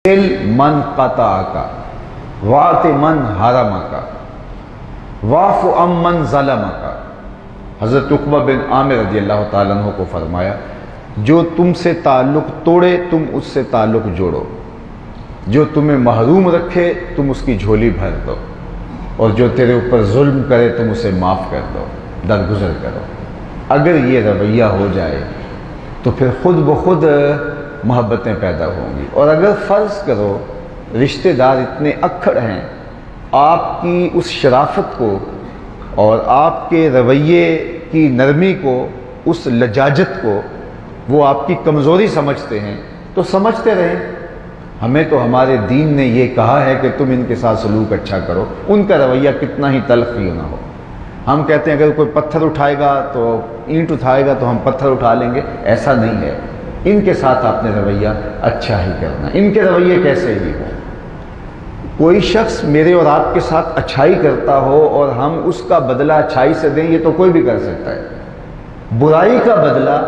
سل من قطعک واعط من حرمک واعف عمن ظلمک۔ حضرت عقبہ بن عامر رضی اللہ تعالیٰ عنہ کو فرمایا جو تم سے تعلق توڑے تم اس سے تعلق جوڑو، جو تمہیں محروم رکھے تم اس کی جھولی بھر دو، اور جو تیرے اوپر ظلم کرے تم اسے معاف کر دو، درگزر کرو۔ اگر یہ رویہ ہو جائے تو پھر خود بخود محبتیں پیدا ہوں گی۔ اور اگر فرض کرو رشتہ دار اتنے اکھڑ ہیں، آپ کی اس شرافت کو اور آپ کے رویے کی نرمی کو، اس لجاجت کو وہ آپ کی کمزوری سمجھتے ہیں، تو سمجھتے رہیں۔ ہمیں تو ہمارے دین نے یہ کہا ہے کہ تم ان کے ساتھ سلوک اچھا کرو، ان کا رویہ کتنا ہی تلخ کیوں نہ ہو۔ ہم کہتے ہیں اگر کوئی پتھر اٹھائے گا تو اینٹ اٹھائے گا تو ہم پتھر اٹھا لیں گے، ایسا نہیں ہے۔ ان کے ساتھ آپ نے رویہ اچھا ہی کرنا، ان کے رویے کیسے ہی ہو۔ کوئی شخص میرے اور آپ کے ساتھ اچھائی کرتا ہو اور ہم اس کا بدلہ اچھائی سے دیں، یہ تو کوئی بھی کر سکتا ہے۔ برائی کا بدلہ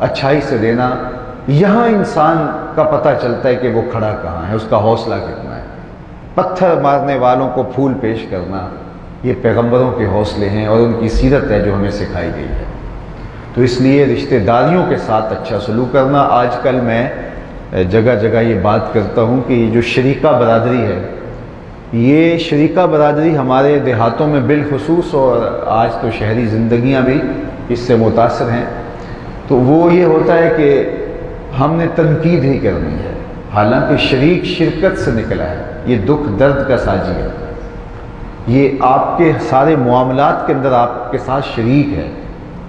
اچھائی سے دینا، یہاں انسان کا پتہ چلتا ہے کہ وہ کھڑا کہاں ہے، اس کا حوصلہ کتنا ہے۔ پتھر مارنے والوں کو پھول پیش کرنا، یہ پیغمبروں کے حوصلے ہیں اور ان کی سیرت ہے جو ہمیں سکھائی گئی ہے۔ تو اس لیے رشتہ داریوں کے ساتھ اچھا سلوک کرنا۔ آج کل میں جگہ جگہ یہ بات کرتا ہوں کہ یہ جو شریکہ برادری ہے، یہ شریکہ برادری ہمارے دیہاتوں میں بالخصوص، اور آج تو شہری زندگیاں بھی اس سے متاثر ہیں، تو وہ یہ ہوتا ہے کہ ہم نے تنقید ہی کرنی ہے، حالانکہ شریک شرکت سے نکلا ہے، یہ دکھ درد کا ساجی ہے، یہ آپ کے سارے معاملات کے اندر آپ کے ساتھ شریک ہے۔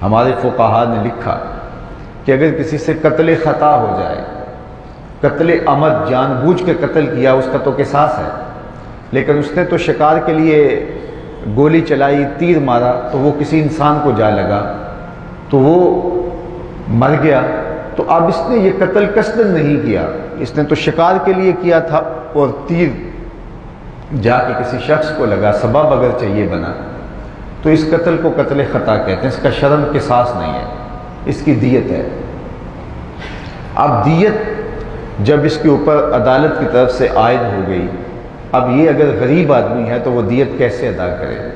ہمارے فقہاء نے لکھا کہ اگر کسی سے قتل خطا ہو جائے، قتل عمد جان بوجھ کے قتل کیا، اس کا تو قصاص ہے، لیکن اس نے تو شکار کے لیے گولی چلائی، تیر مارا، تو وہ کسی انسان کو جا لگا تو وہ مر گیا، تو اب اس نے یہ قتل قصداً نہیں کیا، اس نے تو شکار کے لیے کیا تھا، اور تیر جا کے کسی شخص کو لگا، سبب اگر چاہیے بنا، تو اس قتل کو قتل خطا کہتے ہیں، اس کا شرم قصاص نہیں ہے، اس کی دیت ہے۔ اب دیت جب اس کے اوپر عدالت کی طرف سے عائد ہو گئی، اب یہ اگر غریب آدمی ہے تو وہ دیت کیسے ادا کرے؟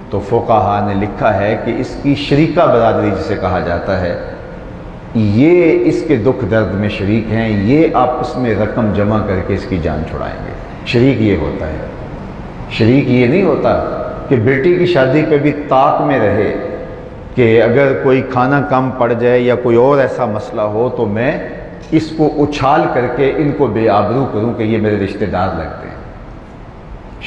تو فقہاء نے لکھا ہے کہ اس کی شریکہ برادری جسے کہا جاتا ہے، یہ اس کے دکھ درد میں شریک ہیں، یہ آپس میں رقم جمع کر کے اس کی جان چھڑائیں گے۔ شریک یہ ہوتا ہے، شریک یہ نہیں ہوتا کہ بیٹی کی شادی پہ بھی طاق میں رہے کہ اگر کوئی کھانا کم پڑ جائے یا کوئی اور ایسا مسئلہ ہو تو میں اس کو اچھال کر کے ان کو بے آبرو کروں کہ یہ میرے رشتہ دار لگتے ہیں۔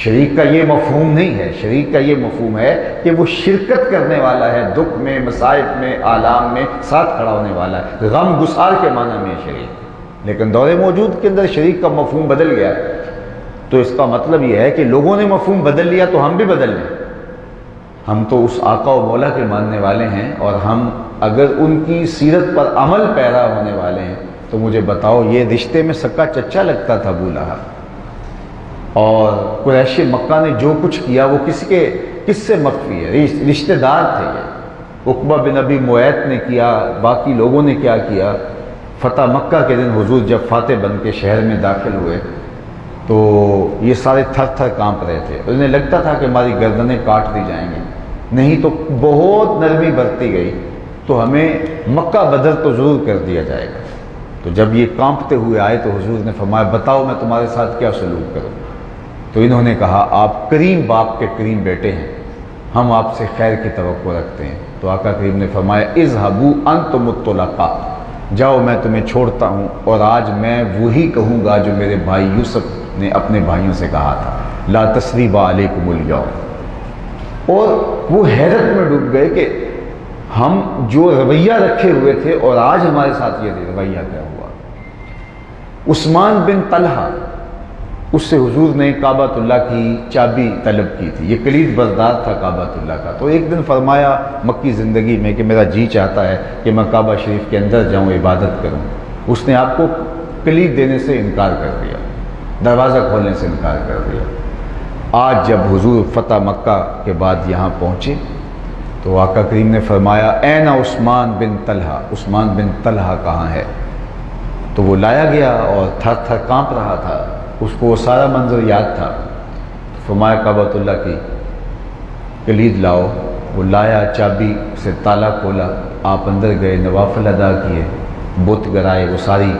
شریک کا یہ مفہوم نہیں ہے، شریک کا یہ مفہوم ہے کہ وہ شرکت کرنے والا ہے، دکھ میں، مصائب میں، آلام میں ساتھ کھڑا ہونے والا ہے، غم گسار کے معنی میں شریک۔ لیکن دور موجود کے اندر شریک کا مفہوم بدل گیا، تو اس کا مطلب یہ ہے کہ لوگوں نے مفہوم بدل لیا تو ہم بھی بدل لیں۔ ہم تو اس آقا و مولا کے ماننے والے ہیں، اور ہم اگر ان کی سیرت پر عمل پیرا ہونے والے ہیں تو مجھے بتاؤ، یہ رشتے میں سکا چچا لگتا تھا ابو لہب، اور قریش مکہ نے جو کچھ کیا وہ کس سے مخفی ہے؟ رشتہ دار تھے یہ۔ عقبہ بن ابی معیط نے کیا، باقی لوگوں نے کیا کیا؟ فتح مکہ کے دن حضور جب فاتح بن کے شہر میں داخل ہوئے تو یہ سارے تھر تھر کانپ رہے تھے، انہیں لگتا تھا کہ ہماری گردنیں کاٹ دی جائیں گی، نہیں تو بہت نرمی برتی گئی تو ہمیں مکہ بدر تو ضرور کر دیا جائے گا۔ تو جب یہ کانپتے ہوئے آئے تو حضور نے فرمایا بتاؤ میں تمہارے ساتھ کیا سلوک کروں؟ تو انہوں نے کہا آپ کریم باپ کے کریم بیٹے ہیں، ہم آپ سے خیر کی توقع رکھتے ہیں۔ تو آقا کریم نے فرمایا اذهبوا انتم الطلقاء، جاؤ میں تمہیں چھوڑتا ہوں، اور آج میں وہی کہوں گا جو میرے بھائی یوسف نے اپنے بھائیوں سے کہا تھا، لا تثریب علیکم اليوم۔ اور وہ حیرت میں ڈوب گئے کہ ہم جو رویہ رکھے ہوئے تھے اور آج ہمارے ساتھ یہ رویہ کیا ہوا۔ عثمان بن طلحہ، اس سے حضور نے کعبۃ اللہ کی چابی طلب کی تھی، یہ کلید بردار تھا کعبۃ اللہ کا۔ تو ایک دن فرمایا مکی زندگی میں کہ میرا جی چاہتا ہے کہ میں کعبہ شریف کے اندر جاؤں، عبادت کروں۔ اس نے آپ کو کلید دینے سے انکار کر دیا، دروازہ کھولنے سے انکار کر دیا۔ آج جب حضور فتح مکہ کے بعد یہاں پہنچے تو آقا کریم نے فرمایا این عثمان بن طلحہ، عثمان بن طلحہ کہاں ہے؟ تو وہ لایا گیا اور تھر تھر کانپ رہا تھا، اس کو وہ سارا منظر یاد تھا۔ فرمایا کعبۃ اللہ کی کلید لاؤ، وہ لایا، چابی سے تالا کھولا، آپ اندر گئے، نوافل ادا کیے، بت گرائے، وہ ساری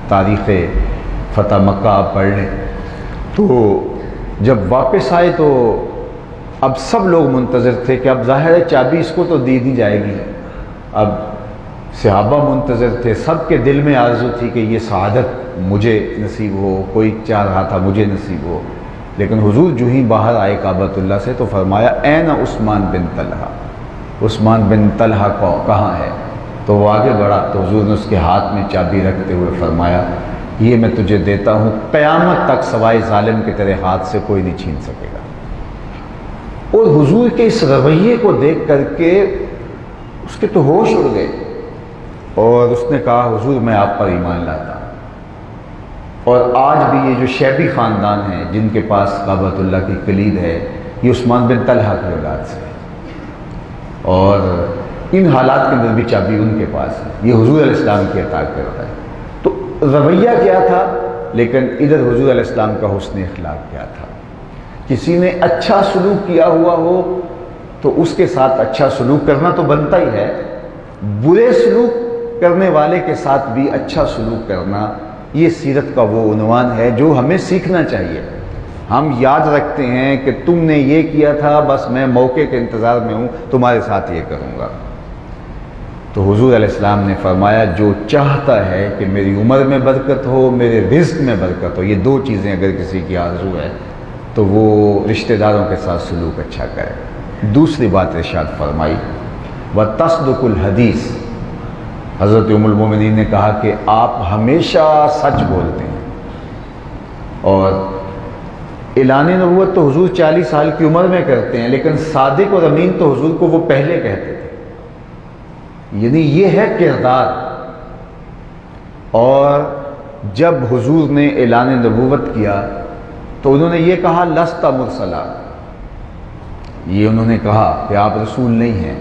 تاریخ فتح مکہ آپ پڑھ لیں۔ تو جب واپس آئے تو اب سب لوگ منتظر تھے کہ اب ظاہر ہے چابی اس کو تو دی نہیں جائے گی، اب صحابہ منتظر تھے، سب کے دل میں آرزو تھی کہ یہ سعادت مجھے نصیب ہو، کوئی چاہ رہا تھا مجھے نصیب ہو۔ لیکن حضور جو ہی باہر آئے کعبۃ اللہ سے تو فرمایا این عثمان بن طلحہ، عثمان بن طلحہ کو کہاں ہے؟ تو وہ آگے بڑھا تو حضور نے اس کے ہاتھ میں چابی رکھتے ہوئے فرمایا یہ میں تجھے دیتا ہوں، قیامت تک سوائے ظالم کے تیرے ہاتھ سے کوئی نہیں چھین سکے گا۔ اور حضور کے اس رویے کو دیکھ کر کے اس کے تو ہوش اڑ گئے، اور اس نے کہا حضور میں آپ پر ایمان لاتا ہوں۔ اور آج بھی یہ جو شیبی خاندان ہیں جن کے پاس کعبۃ اللہ کی کلید ہے، یہ عثمان بن طلحہ کی اولاد سے ہے، اور ان حالات کے اندر بھی چابی ان کے پاس ہے، یہ حضور علیہ السلام کی عطا کرتا ہے۔ تو رویہ کیا تھا، لیکن ادھر حضور علیہ السلام کا حسن اخلاق کیا تھا۔ کسی نے اچھا سلوک کیا ہوا ہو تو اس کے ساتھ اچھا سلوک کرنا تو بنتا ہی ہے، برے سلوک کرنے والے کے ساتھ بھی اچھا سلوک کرنا، یہ سیرت کا وہ عنوان ہے جو ہمیں سیکھنا چاہیے۔ ہم یاد رکھتے ہیں کہ تم نے یہ کیا تھا، بس میں موقع کے انتظار میں ہوں، تمہارے ساتھ یہ کروں گا۔ تو حضور علیہ السلام نے فرمایا جو چاہتا ہے کہ میری عمر میں برکت ہو، میرے رزق میں برکت ہو، یہ دو چیزیں اگر کسی کی آرزو ہے تو وہ رشتہ داروں کے ساتھ سلوک اچھا کرے۔ دوسری بات ارشاد فرمائی وَتَصْدُقُ الْحَدِيث، حضرت ام المومنین نے کہا کہ آپ ہمیشہ سچ بولتے ہیں، اور اعلان نبوت تو حضور 40 سال کی عمر میں کرتے ہیں، لیکن صادق اور امین تو حضور کو وہ پہلے کہتے تھے، یعنی یہ ہے کردار۔ اور جب حضور نے اعلان نبوت کیا تو انہوں نے یہ کہا لست مرسلا، یہ انہوں نے کہا کہ آپ رسول نہیں ہیں۔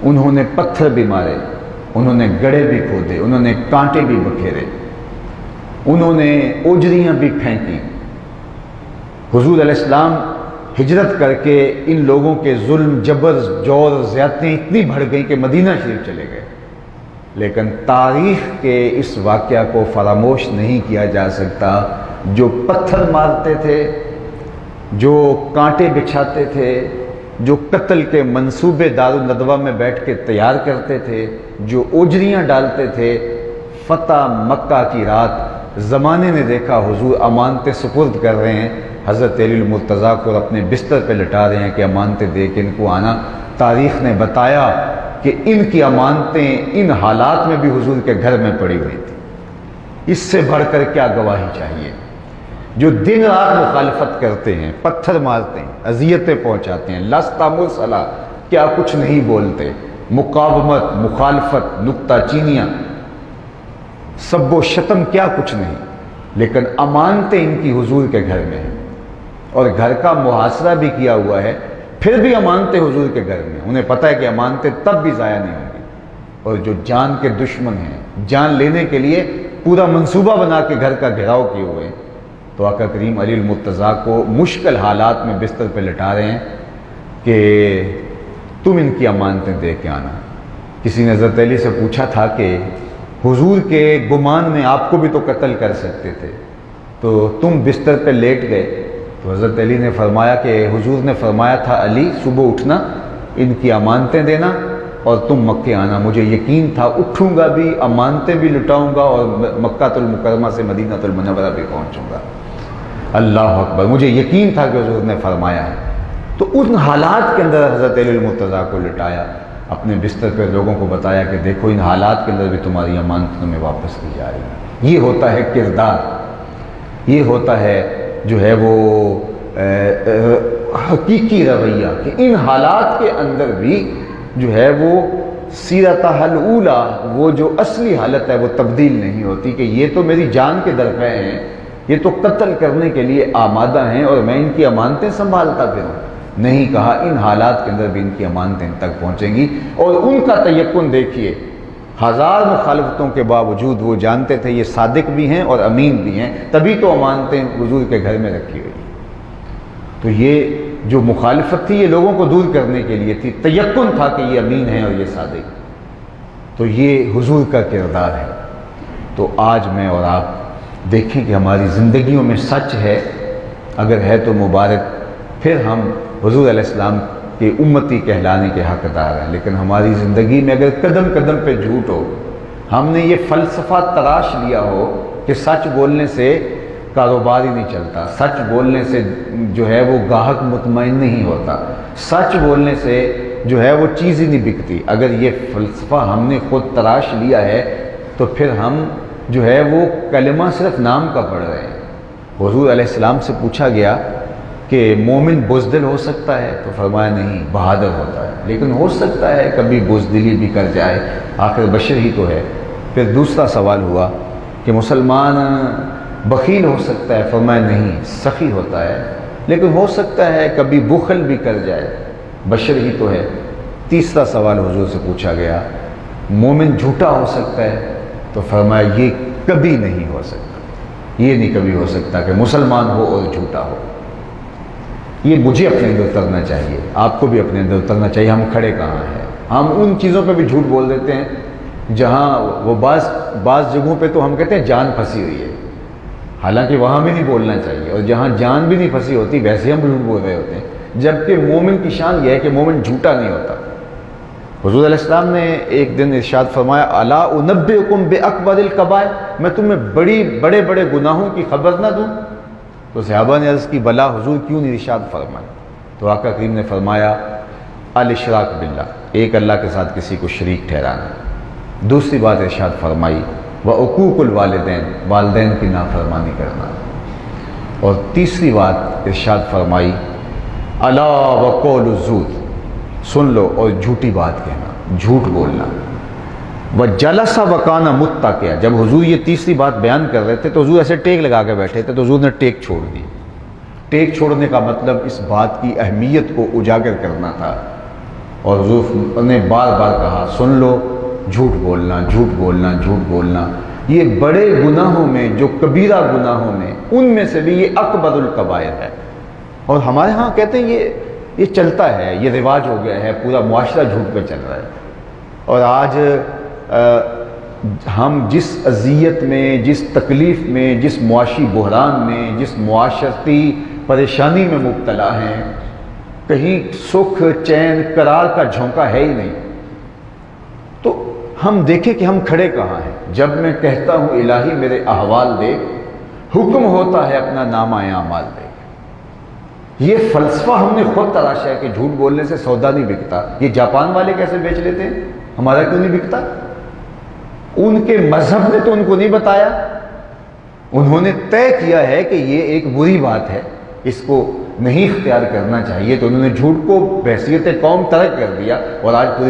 انہوں نے پتھر بھی مارے، انہوں نے گڑھے بھی کھودے، انہوں نے کانٹے بھی بکھیرے، انہوں نے اوجریاں بھی پھینکی۔ حضور علیہ السلام ہجرت کر کے ان لوگوں کے ظلم، جبر، جور، زیادتیاں اتنی بڑھ گئیں کہ مدینہ شریف چلے گئے، لیکن تاریخ کے اس واقعہ کو فراموش نہیں کیا جا سکتا۔ جو پتھر مارتے تھے، جو کانٹے بچھاتے تھے، جو قتل کے منصوبے دارالندوہ میں بیٹھ کے تیار کرتے تھے، جو اوجریاں ڈالتے تھے، فتح مکہ کی رات زمانے نے دیکھا حضور امانتیں سپرد کر رہے ہیں، حضرت علی المرتضیٰ کو اپنے بستر پہ لٹا رہے ہیں کہ امانتیں دے کے ان کو آنا۔ تاریخ نے بتایا کہ ان کی امانتیں ان حالات میں بھی حضور کے گھر میں پڑی ہوئی تھی۔ اس سے بڑھ کر کیا گواہی چاہیے؟ جو دن رات مخالفت کرتے ہیں، پتھر مارتے ہیں، اذیتیں پہنچاتے ہیں، لست مرسلا، کیا کچھ نہیں بولتے، مقاومت، مخالفت، نکتہ چینیاں، سب و شتم، کیا کچھ نہیں، لیکن امانتیں ان کی حضور کے گھر میں ہیں، اور گھر کا محاصرہ بھی کیا ہوا ہے، پھر بھی امانتیں حضور کے گھر میں، انہیں پتہ ہے کہ امانتیں تب بھی ضائع نہیں ہوں گی۔ اور جو جان کے دشمن ہیں، جان لینے کے لیے پورا منصوبہ بنا کے گھر کا گھیراؤ کیے ہوئے ہیں، تو آقا کریم علی المرتضیٰ کو مشکل حالات میں بستر پہ لٹا رہے ہیں کہ تم ان کی امانتیں دے کے آنا۔ کسی نے حضرت علی سے پوچھا تھا کہ حضور کے گمان میں آپ کو بھی تو قتل کر سکتے تھے، تو تم بستر پہ لیٹ گئے، تو حضرت علی نے فرمایا کہ حضور نے فرمایا تھا علی صبح اٹھنا، ان کی امانتیں دینا اور تم مکے آنا۔ مجھے یقین تھا اٹھوں گا بھی، امانتیں بھی لٹاؤں گا، اور مکہ المکرمہ سے مدینہ المنورہ بھی پہنچوں گا۔ اللہ اکبر، مجھے یقین تھا کہ حضور نے فرمایا ہے۔ تو ان حالات کے اندر حضرت علی المرتضیٰ کو لٹایا، اپنے بستر پہ لوگوں کو بتایا کہ دیکھو ان حالات کے اندر بھی تمہاری امانت تمہیں واپس کی جا رہی ہے۔ یہ ہوتا ہے کردار، یہ ہوتا ہے جو ہے وہ حقیقی رویہ، کہ ان حالات کے اندر بھی جو ہے وہ سیرتہ الاولیٰ، وہ جو اصلی حالت ہے وہ تبدیل نہیں ہوتی کہ یہ تو میری جان کے درپے ہیں، یہ تو قتل کرنے کے لیے آمادہ ہیں اور میں ان کی امانتیں سنبھالتا پھروں۔ نہیں کہا ان حالات کے اندر بھی ان کی امانتیں ان تک پہنچیں گی، اور ان کا تیقن دیکھیے، ہزار مخالفتوں کے باوجود وہ جانتے تھے یہ صادق بھی ہیں اور امین بھی ہیں، تبھی تو امانتیں حضور کے گھر میں رکھی ہوئی۔ تو یہ جو مخالفت تھی یہ لوگوں کو دور کرنے کے لیے تھی، تیقن تھا کہ یہ امین ہیں اور یہ صادق۔ تو یہ حضور کا کردار ہے۔ تو آج میں اور آپ دیکھیں کہ ہماری زندگیوں میں سچ ہے، اگر ہے تو مبارک، پھر ہم حضور علیہ السلام کہ امتی کہلانے کے حقدار ہیں۔ لیکن ہماری زندگی میں اگر قدم قدم پہ جھوٹ ہو، ہم نے یہ فلسفہ تراش لیا ہو کہ سچ بولنے سے کاروبار ہی نہیں چلتا، سچ بولنے سے جو ہے وہ گاہک مطمئن نہیں ہوتا، سچ بولنے سے جو ہے وہ چیز ہی نہیں بکتی، اگر یہ فلسفہ ہم نے خود تراش لیا ہے تو پھر ہم جو ہے وہ کلمہ صرف نام کا پڑھ رہے ہیں۔ حضور علیہ السلام سے پوچھا گیا کہ مومن بزدل ہو سکتا ہے؟ تو فرمایا نہیں، بہادر ہوتا ہے، لیکن ہو سکتا ہے کبھی بزدلی بھی کر جائے، آخر بشر ہی تو ہے۔ پھر دوسرا سوال ہوا کہ مسلمان بخیل ہو سکتا ہے؟ فرمایا نہیں، سخی ہوتا ہے، لیکن ہو سکتا ہے کبھی بخل بھی کر جائے، بشر ہی تو ہے۔ تیسرا سوال حضور سے پوچھا گیا، مومن جھوٹا ہو سکتا ہے؟ تو فرمایا یہ کبھی نہیں ہو سکتا، یہ نہیں کبھی ہو سکتا کہ مسلمان ہو اور جھوٹا ہو۔ یہ مجھے اپنے اندر اترنا چاہیے، آپ کو بھی اپنے اندر اترنا چاہیے، ہم کھڑے کہاں ہیں۔ ہم ان چیزوں پہ بھی جھوٹ بول دیتے ہیں جہاں وہ بعض جگہوں پہ تو ہم کہتے ہیں جان پھنسی ہوئی ہے، حالانکہ وہاں بھی نہیں بولنا چاہیے، اور جہاں جان بھی نہیں پھنسی ہوتی ویسے ہم جھوٹ بول رہے ہوتے ہیں، جبکہ مومن کی شان یہ ہے کہ مومن جھوٹا نہیں ہوتا۔ حضور علیہ السلام نے ایک دن ارشاد فرمایا، الا انبئکم باکبر الکبائر، میں تمہیں بڑے بڑے گناہوں کی خبر نہ دوں؟ تو صحابہ نے عرض کی بلا حضور، کیوں نہیں ارشاد فرمائے؟ تو آقا کریم نے فرمایا، الاشراک باللہ، ایک اللہ کے ساتھ کسی کو شریک ٹھہرانا۔ دوسری بات ارشاد فرمائی، وعقوق الوالدین، والدین کی نافرمانی کرنا۔ اور تیسری بات ارشاد فرمائی، الا وقول الزور، سن لو اور جھوٹی بات کہنا، جھوٹ بولنا۔ وجلس وکان متکئا، جب حضور یہ تیسری بات بیان کر رہے تھے تو حضور ایسے ٹیک لگا کے بیٹھے تھے، تو حضور نے ٹیک چھوڑ دی۔ ٹیک چھوڑنے کا مطلب اس بات کی اہمیت کو اجاگر کرنا تھا، اور حضور نے بار بار کہا، سن لو، جھوٹ بولنا، جھوٹ بولنا، جھوٹ بولنا، یہ بڑے گناہوں میں، جو کبیرہ گناہوں میں، ان میں سے بھی یہ اکبر الکبائر ہے۔ اور ہمارے ہاں کہتے ہیں یہ چلتا ہے، یہ رواج ہو گیا ہے، پورا معاشرہ جھوٹ پہ چل رہا ہے۔ اور آج ہم جس اذیت میں، جس تکلیف میں، جس معاشی بحران میں، جس معاشرتی پریشانی میں مبتلا ہیں، کہیں سکھ، چین، قرار کا جھونکا ہے ہی نہیں۔ تو ہم دیکھیں کہ ہم کھڑے کہاں ہیں۔ جب میں کہتا ہوں الہی میرے احوال دیکھ، حکم ہوتا ہے اپنا نامہ اعمال دیکھ۔ یہ فلسفہ ہم نے خود تراشا ہے کہ جھوٹ بولنے سے سودا نہیں بکتا۔ یہ جاپان والے کیسے بیچ لیتے ہیں، ہمارا کیوں نہیں بکتا؟ ان کے مذہب نے تو ان کو نہیں بتایا، انہوں نے طے کیا ہے کہ یہ ایک بری بات ہے، اس کو نہیں اختیار کرنا چاہیے، تو انہوں نے جھوٹ کو بحیثیت قوم ترک کر دیا، اور آج پوری